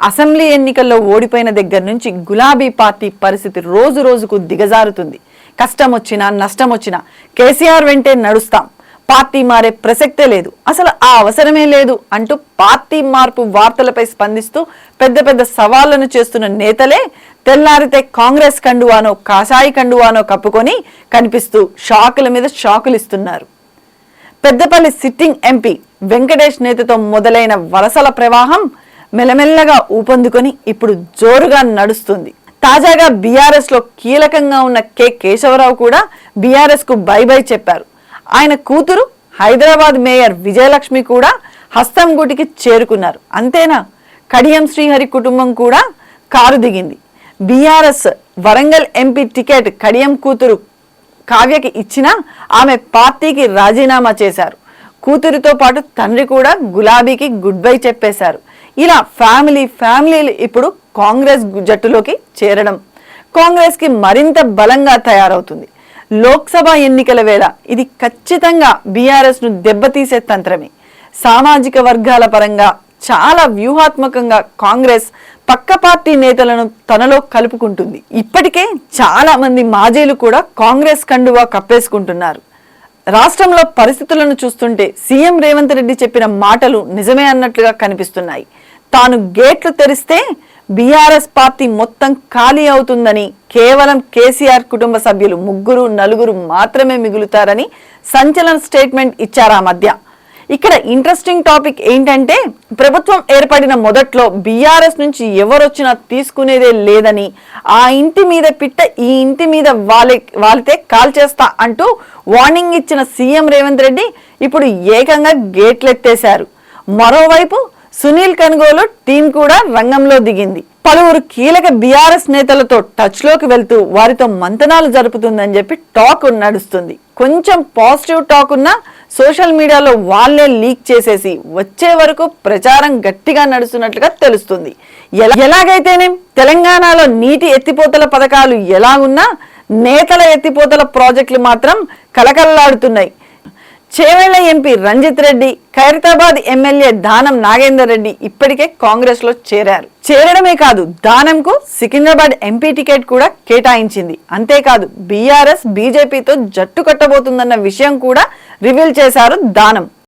Assembly ఎన్నికల్లో ఓడిపోయిన దగ్గర నుంచి గులాబీ పార్టీ పరిస్థితి రోజు రోజుకు దిగజారుతుంది. కష్టం వచ్చినా నష్టం వచ్చినా కేసీఆర్ వెంటే నడుస్తాం, పార్టీ మారే ప్రసక్తే లేదు, అసలు ఆ అవసరమే లేదు అంటూ పార్టీ మార్పు వార్తలపై స్పందిస్తూ పెద్ద పెద్ద సవాళ్లను చేస్తున్న నేతలే తెల్లారితే కాంగ్రెస్ కండువానో కాషాయి కండువానో కప్పుకొని కనిపిస్తూ షాకుల మీద షాకులు ఇస్తున్నారు. పెద్దపల్లి సిట్టింగ్ ఎంపీ వెంకటేష్ నేతతో మొదలైన వలసల ప్రవాహం మెల్లమెల్లగా ఊపందుకొని ఇప్పుడు జోరుగా నడుస్తుంది. తాజాగా బీఆర్ఎస్ లో కీలకంగా ఉన్న కె కేశవరావు కూడా బీఆర్ఎస్ కు బై బై చెప్పారు. ఆయన కూతురు హైదరాబాద్ మేయర్ విజయలక్ష్మి కూడా హస్తం గుటికి చేరుకున్నారు. అంతేనా, కడియం శ్రీహరి కుటుంబం కూడా కారు దిగింది. BRS Warangal MP ticket Kadiyam కూతురు కావ్యకి ఇచ్చినా ఆమె పార్టీకి రాజీనామా చేశారు. కూతురితో పాటు తండ్రి కూడా గులాబీకి గుడ్ బై చెప్పేశారు. ఇలా ఫ్యామిలీలు ఇప్పుడు కాంగ్రెస్ జట్టులోకి చేరడం కాంగ్రెస్ కి మరింత బలంగా తయారవుతుంది. లోక్సభ ఎన్నికల వేళ ఇది ఖచ్చితంగా బీఆర్ఎస్ ను దెబ్బతీసే తంత్రమే. సామాజిక వర్గాల పరంగా చాలా వ్యూహాత్మకంగా కాంగ్రెస్ పక్క పార్టీ నేతలను తనలో కలుపుకుంటుంది. ఇప్పటికే చాలా మంది మాజీలు కూడా కాంగ్రెస్ కండువా కప్పేసుకుంటున్నారు. రాష్ట్రంలో పరిస్థితులను చూస్తుంటే సీఎం రేవంత్ రెడ్డి చెప్పిన మాటలు నిజమే అన్నట్లుగా కనిపిస్తున్నాయి. తాను గేట్లు తెరిస్తే బీఆర్ఎస్ పార్టీ మొత్తం ఖాళీ అవుతుందని, కేవలం కేసీఆర్ కుటుంబ సభ్యులు 3-4 మాత్రమే మిగులుతారని సంచలన స్టేట్మెంట్ ఇచ్చారు. ఆ మధ్య ఇక్కడ ఇంట్రెస్టింగ్ టాపిక్ ఏంటంటే, ప్రభుత్వం ఏర్పడిన మొదట్లో బీఆర్ఎస్ నుంచి ఎవరొచ్చినా తీసుకునేదే లేదని, ఆ ఇంటి మీద పిట్ట ఈ ఇంటి మీద వాలితే కాల్ చేస్తా అంటూ వార్నింగ్ ఇచ్చిన సీఎం రేవంత్ రెడ్డి ఇప్పుడు ఏకంగా గేట్లెత్తేశారు. మరోవైపు సునీల్ కనుగోలు టీం కూడా రంగంలో దిగింది. పలువురు కీలక బీఆర్ఎస్ నేతలతో టచ్ లోకి వెళ్తూ వారితో మంతనాలు జరుపుతుందని చెప్పి టాక్ నడుస్తుంది. కొంచెం పాజిటివ్ టాక్ ఉన్నా సోషల్ మీడియాలో వాళ్ళే లీక్ చేసేసి వచ్చే వరకు ప్రచారం గట్టిగా నడుస్తున్నట్లుగా తెలుస్తుంది. ఎలాగైతేనేం తెలంగాణలో నీటి ఎత్తిపోతల పథకాలు ఎలా ఉన్నా నేతల ఎత్తిపోతల ప్రాజెక్టులు మాత్రం కలకలలాడుతున్నాయి. చేవెళ్ల ఎంపీ రంజిత్ రెడ్డి, ఖైరతాబాద్ ఎమ్మెల్యే దానం నాగేందర్ రెడ్డి ఇప్పటికే కాంగ్రెస్ లో చేరడమే కాదు, దానంకు సికింద్రాబాద్ ఎంపీ టికెట్ కూడా కేటాయించింది. అంతేకాదు బీఆర్ఎస్ బీజేపీతో జట్టు కట్టబోతుందన్న విషయం కూడా రివీల్ చేశారు దానం.